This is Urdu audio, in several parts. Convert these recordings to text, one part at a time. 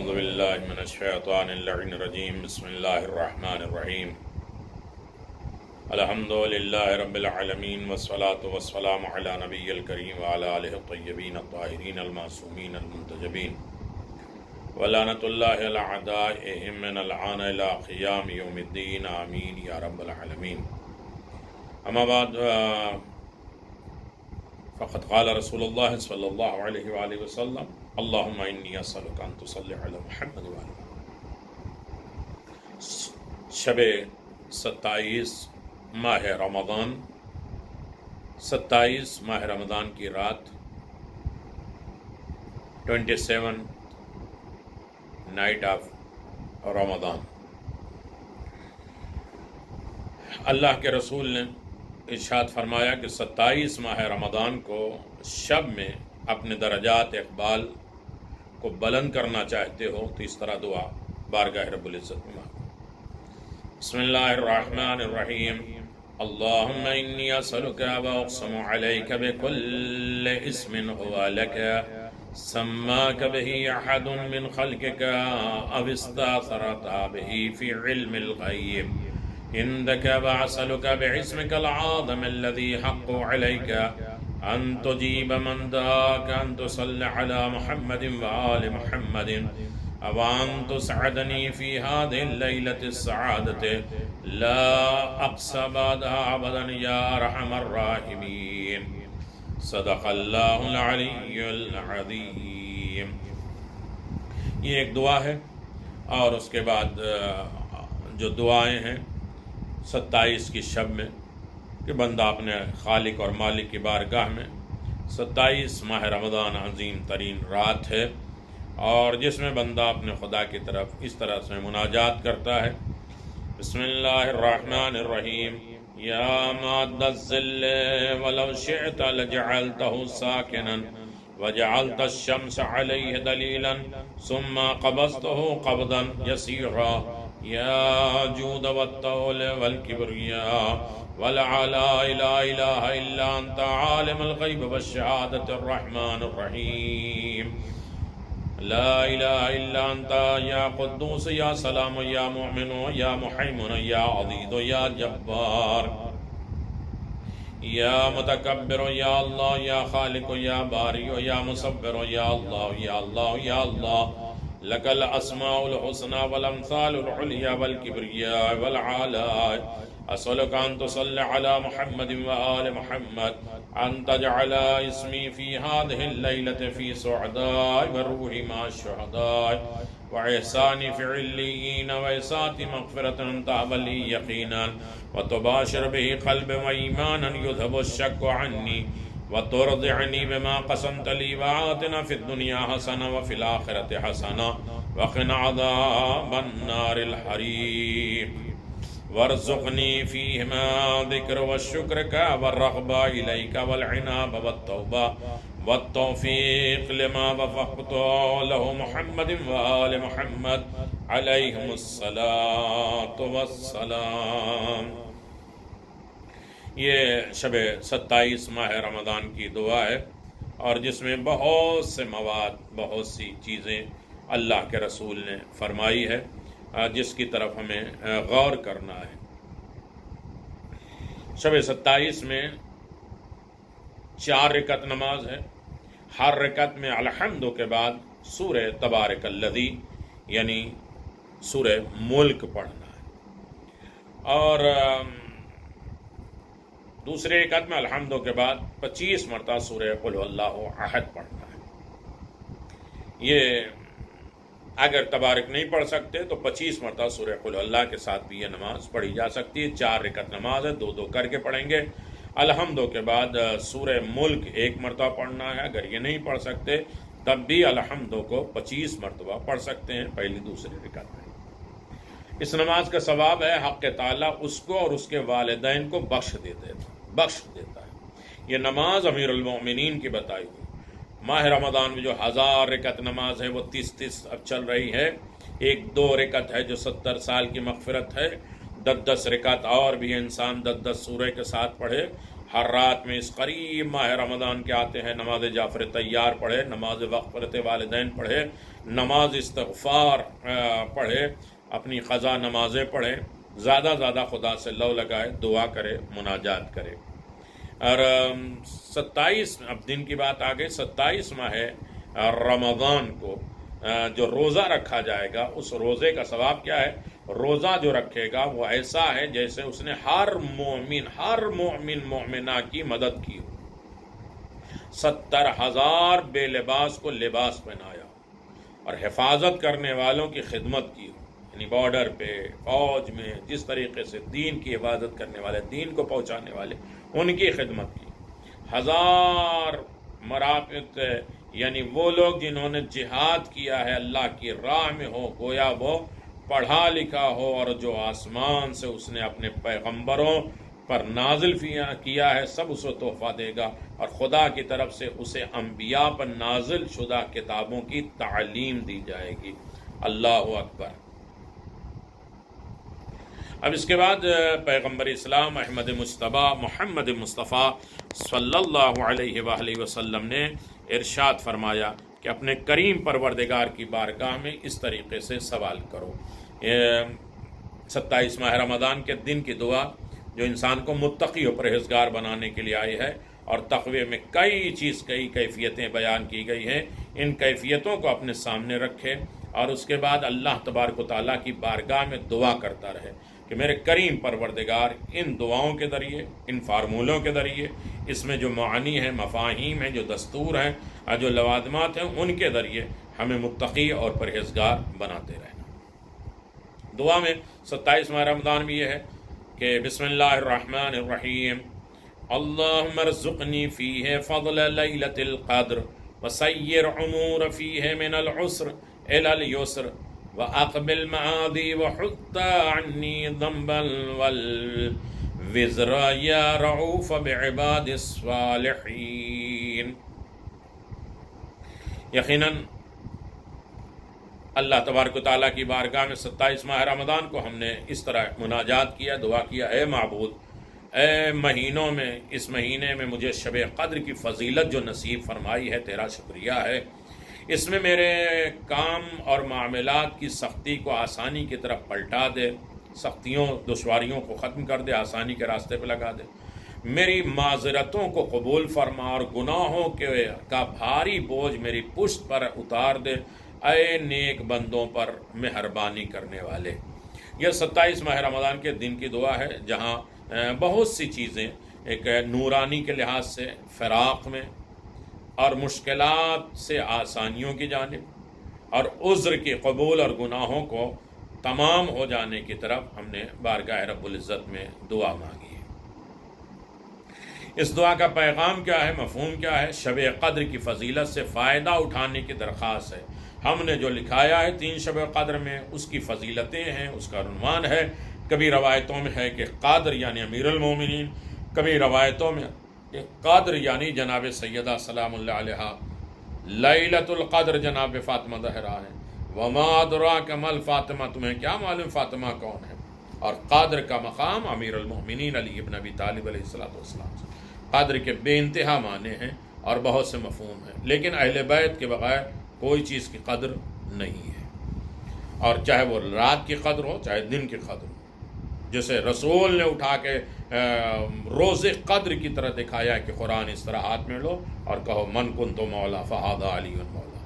اعوذ باللہ من الشیطان اللعین الرجیم بسم اللہ الرحمن الرحیم الحمد للہ رب العالمین والصلاة والسلام علی نبی الکریم وعلی آلہ الطیبین الطاہرین المعصومین المنتجبین ولعنۃ اللہ علی اعدائہم من الآن الی قیام یوم الدین آمین یا رب العالمین. اما بعد فقد قال رسول اللہ صلی اللہ علیہ وآلہ وسلم اللہم انی اسألک ان تصلی علی محمد وآلہ. شب 27 ماہ رمضان، 27 ماہ رمضان کی رات، 27 نائٹ آف رمضان. اللہ کے رسول نے ارشاد فرمایا کہ 27 ماہ رمضان کو شب میں اپنے درجات اقبال کو بلند کرنا چاہتے ہو تو اس طرح دعا بارگاہ رب العزت میں مانگو. بسم اللہ الرحمن الرحیم. اللہم انی اسألک واقسم علیک بکل اسم ہوا لک سماک به احد من خلقک او استاثرت به فی علم الغیب عندك وأسألك بعزمك العظم الذي حق عليك أن تجيب من دعاك أن تصلي على محمد وآل محمد وأن تسعدني في هذه الليلة السعادة لا أقصى بعدها أبدا يا أرحم الراحمين. صدق اللہ العلی العظیم. یہ ایک دعا ہے اور اس کے بعد جو دعائیں ہیں 27 کی شب میں کہ بندہ اپنے خالق اور مالک کی بارگاہ میں 27 ماہ رمضان عظیم ترین رات ہے اور جس میں بندہ اپنے خدا کی طرف اس طرح سے مناجات کرتا ہے. بسم اللہ الرحمن الرحیم. یا ماد الظل ولو شئت لجعلته ساکنا وجعلت الشمس علیہ دلیلا ثم قبضته قبضا یسیرا یا جود والطول والکبریاء والعلاء لا الہ الا انت عالم الغیب والشہادة الرحمن الرحیم. لا الہ الا انت یا قدوس یا سلام یا مؤمن یا محیمن یا عزیز یا جبار یا متکبر یا اللہ یا خالق یا باری یا مصور یا اللہ یا اللہ یا اللہ لك الأسماء الحسنى والأمثال العليا والكبرياء والعلاء. أسألك أن تصلي على محمد وآل محمد أن تجعل اسمي في هذه الليلة في سعداء والروح مع الشهداء وإحسان في عليين وإساءة مغفرة تهب لي يقينا وتباشر به قلب وإيمانا يذهب الشك عني وترضعني بما قسمت لي وآتنا في الدنيا حسنة وفي الآخرة حسنة وقنا عذاب النار الحريق وارزقني فيهما ذكر والشكر والرغبة إليك والعناب والتوبة والتوفيق لما وفقت له محمد وآل محمد عليهم الصلاة والسلام. یہ شب 27 ماہ رمضان کی دعا ہے اور جس میں بہت سے مواد، بہت سی چیزیں اللہ کے رسول نے فرمائی ہے جس کی طرف ہمیں غور کرنا ہے. شب 27 میں 4 رکعت نماز ہے. ہر رکعت میں الحمد کے بعد سورہ تبارک الذی یعنی سورہ ملک پڑھنا ہے اور دوسرے رکعت میں الحمد کے بعد 25 مرتبہ سورہ قل هو اللہ احد پڑھنا ہے. یہ اگر تبارک نہیں پڑھ سکتے تو 25 مرتبہ سورہ قل هو اللہ کے ساتھ بھی یہ نماز پڑھی جا سکتی ہے. 4 رکعت نماز ہے، 2 کر کے پڑھیں گے. الحمد کے بعد سورہ ملک 1 مرتبہ پڑھنا ہے. اگر یہ نہیں پڑھ سکتے تب بھی الحمد کو 25 مرتبہ پڑھ سکتے ہیں پہلی دوسری رکعت میں. اس نماز کا ثواب ہے حق تعالیٰ اس کو اور اس کے والدین کو بخش دیتا ہے. یہ نماز امیر المومنین کی بتائی ہوئی. ماہ رمضان میں جو 1000 رکعت نماز ہے وہ 30 اب چل رہی ہے. 1-2 رکعت ہے جو 70 سال کی مغفرت ہے. 10 رکعت اور بھی انسان 10 سورہ کے ساتھ پڑھے. ہر رات میں اس قریب ماہ رمضان کے آتے ہیں نماز جعفر طیار پڑھے، نماز وقفرت والدین پڑھے، نماز استغفار پڑھے، اپنی قضا نمازیں پڑھے، زیادہ زیادہ خدا سے لو لگائے، دعا کرے، مناجات کرے۔ اور 27 اب دن کی بات آ گئی، 27 ماہ رمضان کو جو روزہ رکھا جائے گا، اس روزے کا ثواب کیا ہے؟ روزہ جو رکھے گا وہ ایسا ہے جیسے اس نے ہر مومن مومنہ کی مدد کی ہو، 70,000 بے لباس کو لباس پہنایا اور حفاظت کرنے والوں کی خدمت کی ہو، یعنی بارڈر پہ، فوج میں، جس طریقے سے دین کی حفاظت کرنے والے، دین کو پہنچانے والے، ان کی خدمت کی۔ 1000 مرافق، یعنی وہ لوگ جنہوں نے جہاد کیا ہے اللہ کی راہ میں ہو، گویا وہ پڑھا لکھا ہو اور جو آسمان سے اس نے اپنے پیغمبروں پر نازل کیا ہے، سب اسے تحفہ دے گا، اور خدا کی طرف سے اسے انبیاء پر نازل شدہ کتابوں کی تعلیم دی جائے گی۔ اللہ اکبر۔ اب اس کے بعد پیغمبر اسلام احمد مصطفیٰ محمد مصطفیٰ صلی اللہ علیہ وآلہ وسلم نے ارشاد فرمایا کہ اپنے کریم پروردگار کی بارگاہ میں اس طریقے سے سوال کرو۔ 27 ماہ رمضان کے دن کی دعا جو انسان کو متقی و پرہیزگار بنانے کے لیے آئی ہے، اور تقوی میں کئی کیفیتیں بیان کی گئی ہیں، ان کیفیتوں کو اپنے سامنے رکھے اور اس کے بعد اللہ تبارک و تعالیٰ کی بارگاہ میں دعا کرتا رہے کہ میرے کریم پروردگار ان دعاؤں کے ذریعے، ان فارمولوں کے ذریعے، اس میں جو معانی ہیں، مفاہیم ہیں، جو دستور ہیں اور جو لوازمات ہیں، ان کے ذریعے ہمیں متقی اور پرہیزگار بناتے رہنا۔ دعا میں 27 ماہ رمضان میں یہ ہے کہ بسم اللہ الرحمن الرحیم، اللہم ارزقنی فیہ فضل لیلۃ القدر وسیر عمور فیہ من العسر الی الیسر وَأَقْبِلْ مَعَاذِي وَحُطَّ عَنِّي ذَنْبًا وَالْوِزْرَ يَا رَعُوفَ بِعِبَادِ الصَّالِحِينَ۔ یقیناً اللہ تبارک و تعالیٰ کی بارگاہ میں 27 ماہ رمضان کو ہم نے اس طرح مناجات کیا، دعا کیا، اے معبود، اے مہینوں میں، اس مہینے میں مجھے شب قدر کی فضیلت جو نصیب فرمائی ہے، تیرا شکریہ ہے۔ اس میں میرے کام اور معاملات کی سختی کو آسانی کی طرف پلٹا دے، سختیوں دشواریوں کو ختم کر دے، آسانی کے راستے پہ لگا دے، میری معذرتوں کو قبول فرما اور گناہوں کا بھاری بوجھ میری پشت پر اتار دے، اے نیک بندوں پر مہربانی کرنے والے۔ یہ 27 ماہ رمضان کے دن کی دعا ہے، جہاں بہت سی چیزیں ایک نورانی کے لحاظ سے فراق میں اور مشکلات سے آسانیوں کی جانب اور عذر کے قبول اور گناہوں کو تمام ہو جانے کی طرف ہم نے بارگاہ رب العزت میں دعا مانگی ہے۔ اس دعا کا پیغام کیا ہے، مفہوم کیا ہے؟ شب قدر کی فضیلت سے فائدہ اٹھانے کی درخواست ہے۔ ہم نے جو لکھایا ہے 3 شب قدر میں، اس کی فضیلتیں ہیں، اس کا عنوان ہے۔ کبھی روایتوں میں ہے کہ قادر یعنی امیر المومنین، کبھی روایتوں میں کہ قادر یعنی جناب سیدہ سلام اللہ علیہا، لیلۃ القدر جناب فاطمہ زہرا ہے۔ وما ادراک ما الفاطمہ، تمہیں کیا معلوم فاطمہ کون ہے؟ اور قادر کا مقام امیر المومنین علی ابن ابی طالب علیہ السلام سے۔ قادر کے بے انتہا معنی ہیں اور بہت سے مفہوم ہیں، لیکن اہل بیت کے بغیر کوئی چیز کی قدر نہیں ہے، اور چاہے وہ رات کی قدر ہو چاہے دن کی قدر ہو، جسے رسول نے اٹھا کے روز قدر کی طرح دکھایا کہ قرآن اس طرح ہاتھ میں لو اور کہو من کنت مولا فہذا علی مولا۔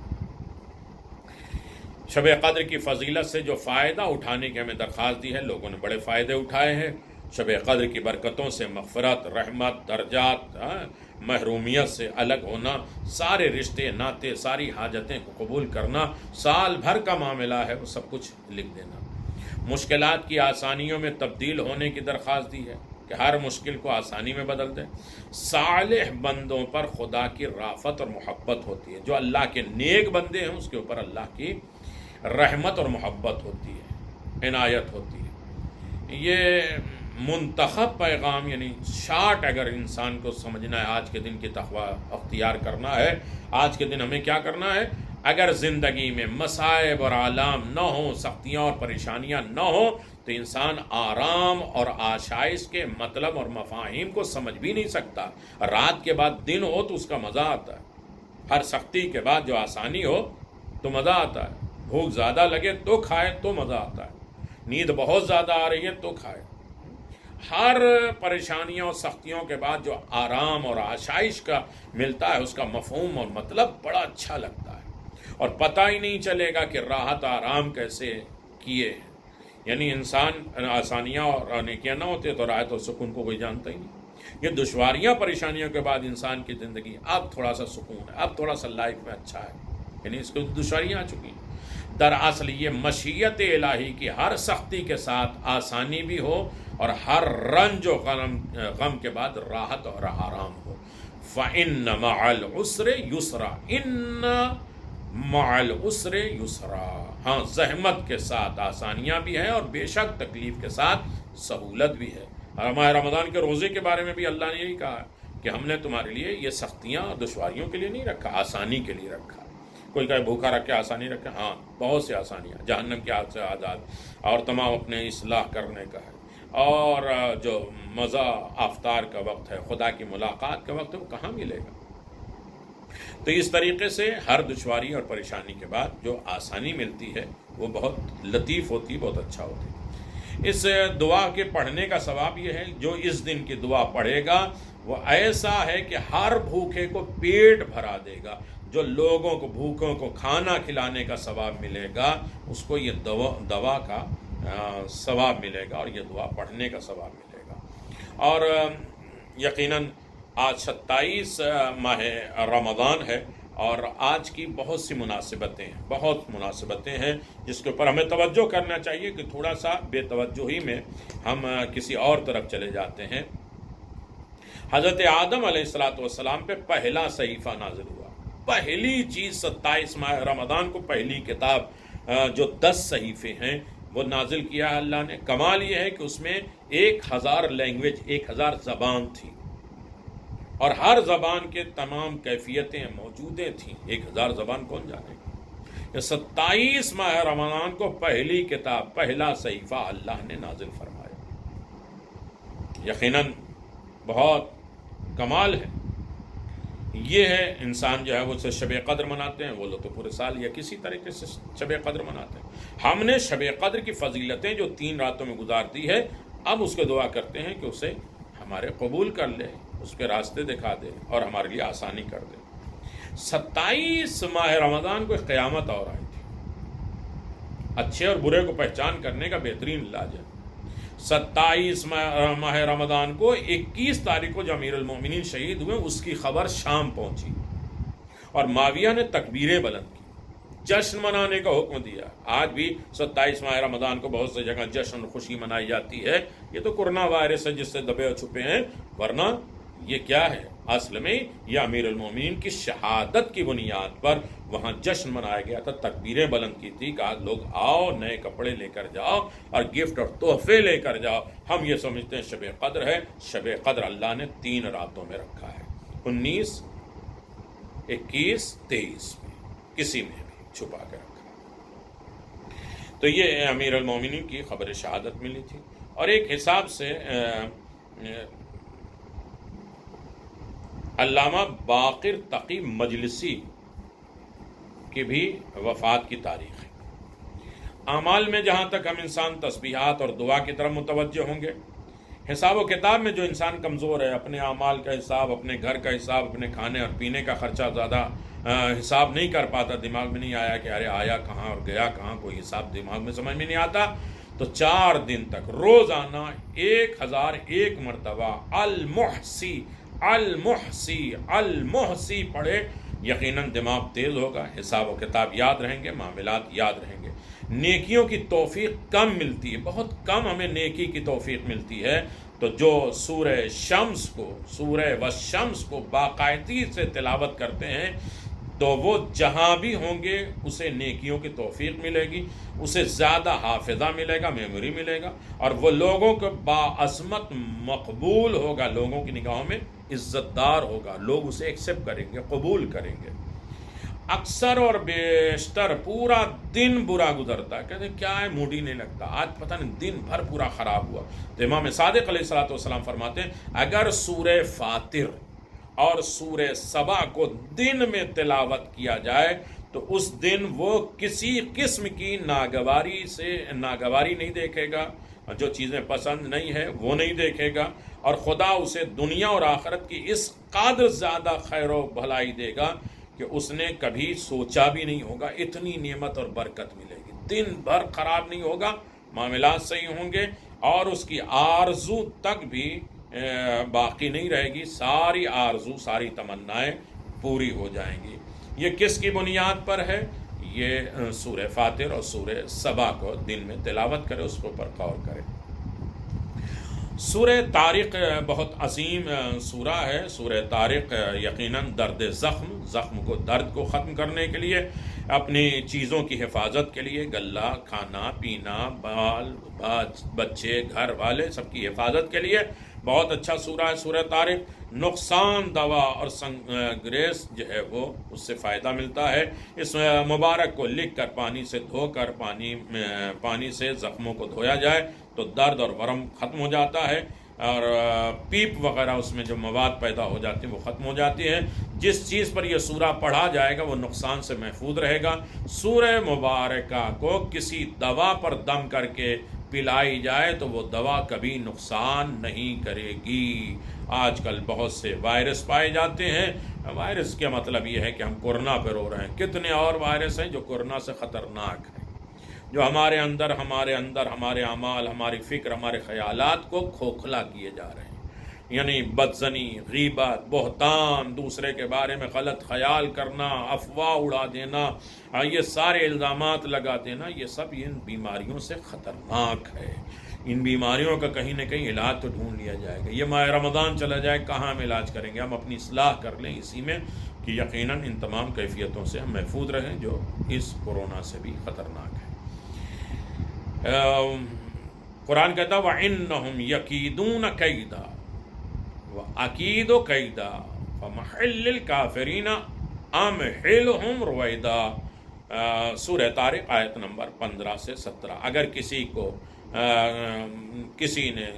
شب قدر کی فضیلت سے جو فائدہ اٹھانے کی ہمیں درخواست دی ہے، لوگوں نے بڑے فائدے اٹھائے ہیں۔ شب قدر کی برکتوں سے مغفرت، رحمت، درجات، محرومیت سے الگ ہونا، سارے رشتے ناطے، ساری حاجتیں کو قبول کرنا، سال بھر کا معاملہ ہے وہ سب کچھ لکھ دینا، مشکلات کی آسانیوں میں تبدیل ہونے کی درخواست دی ہے کہ ہر مشکل کو آسانی میں بدل دیں۔ صالح بندوں پر خدا کی رافت اور محبت ہوتی ہے، جو اللہ کے نیک بندے ہیں اس کے اوپر اللہ کی رحمت اور محبت ہوتی ہے، عنایت ہوتی ہے۔ یہ منتخب پیغام، یعنی شارٹ اگر انسان کو سمجھنا ہے، آج کے دن کی تقوی اختیار کرنا ہے، آج کے دن ہمیں کیا کرنا ہے؟ اگر زندگی میں مصائب اور آلام نہ ہوں، سختیاں اور پریشانیاں نہ ہوں، تو انسان آرام اور آشائش کے مطلب اور مفاہیم کو سمجھ بھی نہیں سکتا۔ رات کے بعد دن ہو تو اس کا مزہ آتا ہے، ہر سختی کے بعد جو آسانی ہو تو مزہ آتا ہے، بھوک زیادہ لگے تو کھائے تو مزہ آتا ہے، نیند بہت زیادہ آ رہی ہے تو کھائے۔ ہر پریشانیوں اور سختیوں کے بعد جو آرام اور آشائش کا ملتا ہے، اس کا مفہوم اور مطلب بڑا اچھا لگتا ہے، اور پتہ ہی نہیں چلے گا کہ راحت آرام کیسے کیے ہیں۔ یعنی انسان آسانیاں اور نیکیاں نہ ہوتے تو راحت اور سکون کو کوئی جانتا ہی نہیں۔ یہ دشواریاں پریشانیوں کے بعد انسان کی زندگی اب تھوڑا سا سکون ہے، اب تھوڑا سا لائف میں اچھا ہے، یعنی اس کو دشواریاں آ چکی ہیں۔ دراصل یہ مشیت الہی کی ہر سختی کے ساتھ آسانی بھی ہو، اور ہر رنج و غم کے بعد راحت اور آرام ہو۔ فَإِنَّ مَعَ الْعُسْرِ يُسْرًا، إِنَّ مَعَ الْعُسْرِ يُسْرًا، ہاں زحمت کے ساتھ آسانیاں بھی ہیں، اور بے شک تکلیف کے ساتھ سہولت بھی ہے۔ اور ماہ رمضان کے روزے کے بارے میں بھی اللہ نے یہی کہا کہ ہم نے تمہارے لیے یہ سختیاں اور دشواریوں کے لیے نہیں رکھا، آسانی کے لیے رکھا۔ کوئی کہے بھوکا رکھ کے آسانی رکھے، ہاں بہت سی آسانیاں، جہنم کی آگ سے آزاد، اور تمام اپنے اصلاح کرنے کا ہے، اور جو مزہ افطار کا وقت ہے، خدا کی ملاقات کا وقت ہے، وہ کہاں ملے گا؟ تو اس طریقے سے ہر دشواری اور پریشانی کے بعد جو آسانی ملتی ہے وہ بہت لطیف ہوتی، بہت اچھا ہوتی۔ اس دعا کے پڑھنے کا ثواب یہ ہے، جو اس دن کی دعا پڑھے گا وہ ایسا ہے کہ ہر بھوکے کو پیٹ بھرا دے گا۔ جو لوگوں کو بھوکوں کو کھانا کھلانے کا ثواب ملے گا، اس کو یہ دوا کا ثواب ملے گا، اور یہ دعا پڑھنے کا ثواب ملے گا۔ اور یقیناً آج 27 ماہ رمضان ہے، اور آج کی بہت سی مناسبتیں ہیں جس کے اوپر ہمیں توجہ کرنا چاہیے کہ تھوڑا سا بے توجہی میں ہم کسی اور طرف چلے جاتے ہیں۔ حضرت آدم علیہ السلام پہ پہلا صحیفہ نازل ہوا، پہلی چیز 27 ماہ رمضان کو پہلی کتاب جو 10 صحیفے ہیں وہ نازل کیا ہے اللہ نے۔ کمال یہ ہے کہ اس میں 1000 لینگویج، 1000 زبان تھی، اور ہر زبان کے تمام کیفیتیں موجودیں تھیں۔ 1000 زبان کون جانے گا؟ 27 ماہ رمضان کو پہلی کتاب، پہلا صحیفہ اللہ نے نازل فرمایا، یقیناً بہت کمال ہے۔ یہ ہے انسان جو ہے وہ شب قدر مناتے ہیں، وہ لوگ تو پورے سال یا کسی طریقے سے شب قدر مناتے ہیں۔ ہم نے شب قدر کی فضیلتیں جو 3 راتوں میں گزار دی ہے، اب اس کو دعا کرتے ہیں کہ اسے ہمارے قبول کر لے، اس کے راستے دکھا دے، اور ہمارے لیے آسانی کر دے۔ 27 ماہ رمضان کو ایک قیامت اور آئی تھی، اچھے اور برے کو پہچان کرنے کا بہترین علاج ہے۔ 27 ماہ رمضان کو 21 تاریخ کو جو امیر المومنین شہید ہوئے، اس کی خبر شام پہنچی، اور معاویہ نے تکبیریں بلند کی، جشن منانے کا حکم دیا۔ آج بھی 27 ماہ رمضان کو بہت سی جگہ جشن خوشی منائی جاتی ہے۔ یہ تو کورونا وائرس ہے جس سے دبے اور چھپے ہیں، ورنہ یہ کیا ہے؟ اصل میں یہ امیر المومنین کی شہادت کی بنیاد پر وہاں جشن منایا گیا تھا، تکبیریں بلند کی تھی، کہا لوگ آؤ، نئے کپڑے لے کر جاؤ، اور گفٹ اور تحفے لے کر جاؤ۔ ہم یہ سمجھتے ہیں شب قدر ہے، شب قدر اللہ نے 3 راتوں میں رکھا ہے، 19، 21، 23 میں، کسی میں بھی چھپا کے رکھا۔ تو یہ امیر المومنین کی خبر شہادت ملی تھی، اور ایک حساب سے علامہ باقر تقی مجلسی کی بھی وفات کی تاریخ ہے۔ اعمال میں جہاں تک ہم انسان تسبیحات اور دعا کی طرف متوجہ ہوں گے، حساب و کتاب میں جو انسان کمزور ہے، اپنے اعمال کا حساب، اپنے گھر کا حساب، اپنے کھانے اور پینے کا خرچہ زیادہ حساب نہیں کر پاتا، دماغ میں نہیں آیا کہ ارے آیا کہاں اور گیا کہاں، کوئی حساب دماغ میں سمجھ میں نہیں آتا، تو 4 دن تک روزانہ 1001 مرتبہ المحسی المحسی المحسی پڑھے، یقیناً دماغ تیز ہوگا، حساب و کتاب یاد رہیں گے، معاملات یاد رہیں گے۔ نیکیوں کی توفیق کم ملتی ہے، بہت کم ہمیں نیکی کی توفیق ملتی ہے، تو جو سورہ شمس کو، سورہ والشمس کو باقاعدگی سے تلاوت کرتے ہیں، تو وہ جہاں بھی ہوں گے اسے نیکیوں کی توفیق ملے گی، اسے زیادہ حافظہ ملے گا، میموری ملے گا، اور وہ لوگوں کو باعظمت مقبول ہوگا، لوگوں کی نگاہوں میں عزت دار ہوگا، لوگ اسے ایکسیپٹ کریں گے، قبول کریں گے۔ اکثر اور بیشتر پورا دن برا گزرتا ہے، کہتے ہیں کیا ہے موڈ ہی نہیں لگتا، آج پتہ نہیں دن بھر پورا خراب ہوا۔ تو امام صادق علیہ الصلوۃ والسلام فرماتے ہیں اگر سورہ فاطر اور سورہ سبا کو دن میں تلاوت کیا جائے تو اس دن وہ کسی قسم کی ناگواری نہیں دیکھے گا، جو چیزیں پسند نہیں ہے وہ نہیں دیکھے گا، اور خدا اسے دنیا اور آخرت کی اس قدر زیادہ خیر و بھلائی دے گا کہ اس نے کبھی سوچا بھی نہیں ہوگا، اتنی نعمت اور برکت ملے گی، دن بھر خراب نہیں ہوگا، معاملات صحیح ہوں گے، اور اس کی آرزو تک بھی باقی نہیں رہے گی، ساری آرزو ساری تمنائیں پوری ہو جائیں گی۔ یہ کس کی بنیاد پر ہے؟ یہ سورہ فاطر اور سورہ سبا کو دن میں تلاوت کرے، اس کے اوپر غور کرے۔ سورہ طارق بہت عظیم سورہ ہے۔ سورہ طارق یقیناً زخم کو درد کو ختم کرنے کے لیے، اپنی چیزوں کی حفاظت کے لیے، غلہ کھانا پینا، بال بچے گھر والے سب کی حفاظت کے لیے بہت اچھا سورہ ہے سورہ طارق۔ نقصان دوا اور گریس جو ہے وہ اس سے فائدہ ملتا ہے۔ اس مبارک کو لکھ کر پانی سے دھو کر پانی سے زخموں کو دھویا جائے تو درد اور ورم ختم ہو جاتا ہے، اور پیپ وغیرہ اس میں جو مواد پیدا ہو جاتے ہیں وہ ختم ہو جاتی ہے۔ جس چیز پر یہ سورہ پڑھا جائے گا وہ نقصان سے محفوظ رہے گا۔ سورہ مبارکہ کو کسی دوا پر دم کر کے پلائی جائے تو وہ دوا کبھی نقصان نہیں کرے گی۔ آج کل بہت سے وائرس پائے جاتے ہیں، وائرس کا مطلب یہ ہے کہ ہم کورونا پہ رو رہے ہیں، کتنے اور وائرس ہیں جو کورونا سے خطرناک ہیں، جو ہمارے اندر ہمارے اعمال، ہماری فکر، ہمارے خیالات کو کھوکھلا کیے جا رہے ہیں۔ یعنی بدزنی، غیبت، بہتان، دوسرے کے بارے میں غلط خیال کرنا، افواہ اڑا دینا، یہ سارے الزامات لگا دینا، یہ سب ان بیماریوں سے خطرناک ہے۔ ان بیماریوں کا کہیں نہ کہیں علاج تو ڈھونڈ لیا جائے گا۔ یہ ماہ رمضان چلا جائے کہاں ہم علاج کریں گے؟ ہم اپنی اصلاح کر لیں اسی میں کہ یقیناً ان تمام کیفیتوں سے ہم محفوظ رہیں جو اس کورونا سے بھی خطرناک ہے۔ قرآن کہتا ہے وَإِنَّهُمْ يَكِيدُونَ كَيْدًا وَأَكِيدُ كَيْدًا فَمَحِّلِ الْكَافِرِينَ أَمْهِلْهُمْ رُوَيْدًا۔ سورہ طارق آیت نمبر 15 سے 17۔ اگر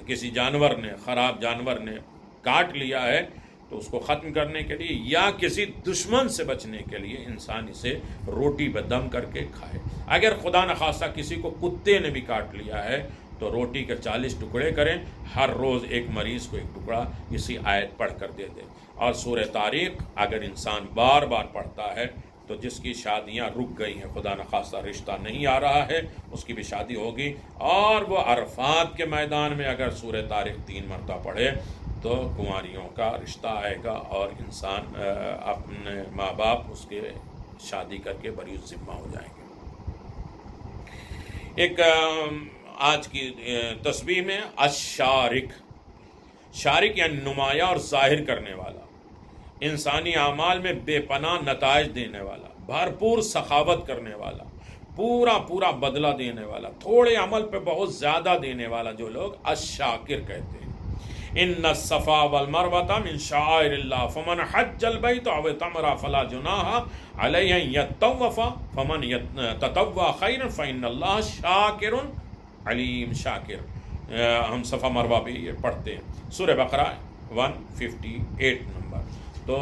کسی جانور نے، خراب جانور نے کاٹ لیا ہے تو اس کو ختم کرنے کے لیے یا کسی دشمن سے بچنے کے لیے انسان اسے روٹی پہ دم کر کے کھائے۔ اگر خدا نخواستہ کسی کو کتے نے بھی کاٹ لیا ہے تو روٹی کے 40 ٹکڑے کریں، ہر روز ایک مریض کو ایک ٹکڑا اسی آیت پڑھ کر دے دیں۔ اور سورہ طارق اگر انسان بار بار پڑھتا ہے تو جس کی شادیاں رک گئی ہیں، خدا نخواستہ رشتہ نہیں آ رہا ہے، اس کی بھی شادی ہوگی۔ اور وہ عرفات کے میدان میں اگر سورہ طارق 3 مرتبہ پڑھے تو کنواریوں کا رشتہ آئے گا، اور انسان اپنے ماں باپ اس کے شادی کر کے بری ذمہ ہو جائیں گے۔ ایک آج کی تسبیح میں الشارک، شارک یعنی نمایاں اور ظاہر کرنے والا، انسانی اعمال میں بے پناہ نتائج دینے والا، بھرپور سخاوت کرنے والا، پورا بدلہ دینے والا، تھوڑے عمل پہ بہت زیادہ دینے والا، جو لوگ الشاکر کہتے ہیں۔ ان الصفا والمروہ من شعائر اللہ فمن حج البیت او اعتمر فلا جناح علیہ ان یطوف فمن تطوع خیرا فان اللہ شاکر علیم۔ شاکر ہم صفا مروہ بھی یہ پڑھتے ہیں۔ سورہ بقرہ 158 نمبر۔ تو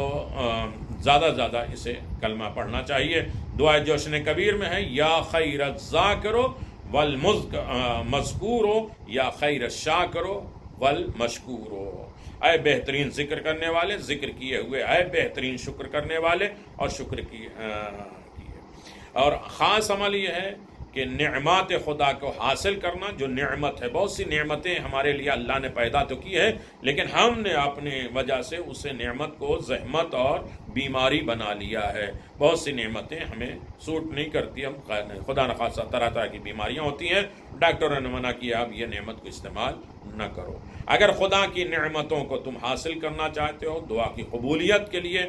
زیادہ زیادہ اسے کلمہ پڑھنا چاہیے۔ دعائے جوشن کبیر میں ہے یا خیر الذاکر والمذکور یا خیر الشاکر والمشکور، اے بہترین ذکر کرنے والے، ذکر کیے ہوئے، اے بہترین شکر کرنے والے اور شکر کیے۔ اور خاص عمل یہ ہے کہ نعمات خدا کو حاصل کرنا، جو نعمت ہے، بہت سی نعمتیں ہمارے لیے اللہ نے پیدا تو کی ہے، لیکن ہم نے اپنے وجہ سے اسے نعمت کو زحمت اور بیماری بنا لیا ہے۔ بہت سی نعمتیں ہمیں سوٹ نہیں کرتی، ہم خدا نخواستہ طرح طرح کی بیماریاں ہوتی ہیں، ڈاکٹروں نے منع کیا اب یہ نعمت کو استعمال نہ کرو۔ اگر خدا کی نعمتوں کو تم حاصل کرنا چاہتے ہو، دعا کی قبولیت کے لیے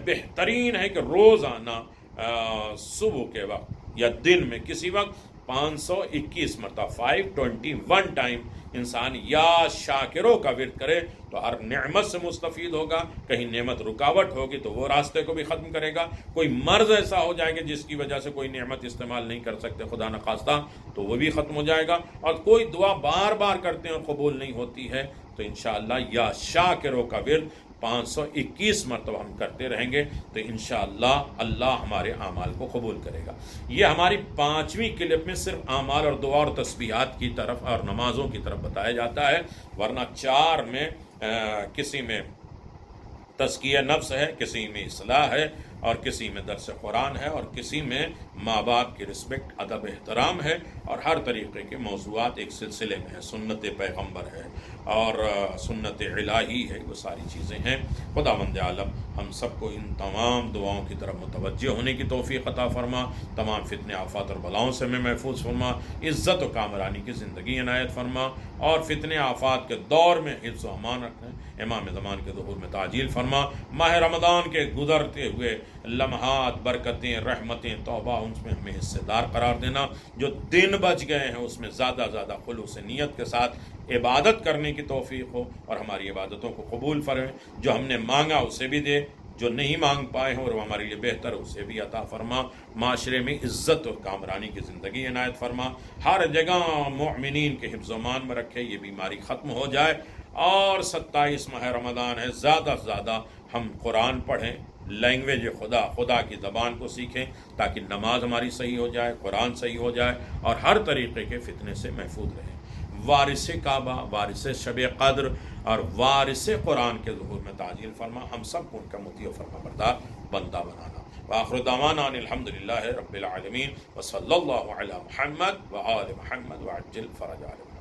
بہترین ہے کہ روزانہ صبح کے وقت یا دن میں کسی وقت 521 مرتبہ 521 ٹائم انسان یا شاکروں کا ورد کرے تو ہر نعمت سے مستفید ہوگا، کہیں نعمت رکاوٹ ہوگی تو وہ راستے کو بھی ختم کرے گا، کوئی مرض ایسا ہو جائے گا جس کی وجہ سے کوئی نعمت استعمال نہیں کر سکتے خدا نخواستہ تو وہ بھی ختم ہو جائے گا، اور کوئی دعا بار بار کرتے ہیں اور قبول نہیں ہوتی ہے تو انشاءاللہ یا شاکروں کا ورد 521 مرتبہ ہم کرتے رہیں گے تو انشاءاللہ اللہ ہمارے اعمال کو قبول کرے گا۔ یہ ہماری 5ویں کلپ میں صرف اعمال اور دعا اور تسبیحات کی طرف اور نمازوں کی طرف بتایا جاتا ہے، ورنہ 4 میں کسی میں تزکیہ نفس ہے، کسی میں اصلاح ہے، اور کسی میں درس قرآن ہے، اور کسی میں ماں باپ کی رسپیکٹ ادب احترام ہے، اور ہر طریقے کے موضوعات ایک سلسلے میں ہے، سنت پیغمبر ہے اور سنت الہی ہے، وہ ساری چیزیں ہیں۔ خداوند عالم ہم سب کو ان تمام دعاؤں کی طرف متوجہ ہونے کی توفیق عطا فرما، تمام فتنے آفات اور بلاؤں سے میں محفوظ فرما، عزت و کامرانی کی زندگی عنایت فرما، اور فتنے آفات کے دور میں حفظ و امان رکھنا، امام زمان کے ظہور میں تعجیل فرما، ماہ رمضان کے گزرتے ہوئے لمحات، برکتیں، رحمتیں، توبہ ان میں ہمیں حصے دار قرار دینا، جو دن بچ گئے ہیں اس میں زیادہ زیادہ خلوص نیت کے ساتھ عبادت کرنے کی توفیق ہو، اور ہماری عبادتوں کو قبول فرمائے، جو ہم نے مانگا اسے بھی دے، جو نہیں مانگ پائے ہیں اور وہ ہمارے لیے بہتر ہے اسے بھی عطا فرما، معاشرے میں عزت اور کامرانی کی زندگی عنایت فرما، ہر جگہ مؤمنین کے حفظ و امان میں رکھے، یہ بیماری ختم ہو جائے، اور 27 ماہ رمضان ہے، زیادہ سے زیادہ ہم قرآن پڑھیں، لینگویج خدا کی زبان کو سیکھیں تاکہ نماز ہماری صحیح ہو جائے، قرآن صحیح ہو جائے، اور ہر طریقے کے فتنے سے محفوظ رہیں۔ وارث کعبہ، وارث شب قدر اور وارث قرآن کے ظہور میں تعجیل فرما، ہم سب کو ان کا مطیع و فرما بردار بندہ بنانا۔ وآخر دعوانا ان الحمدللہ رب العالمین، وصلی اللہ علی محمد وآل محمد وعجل فرج علی محمد۔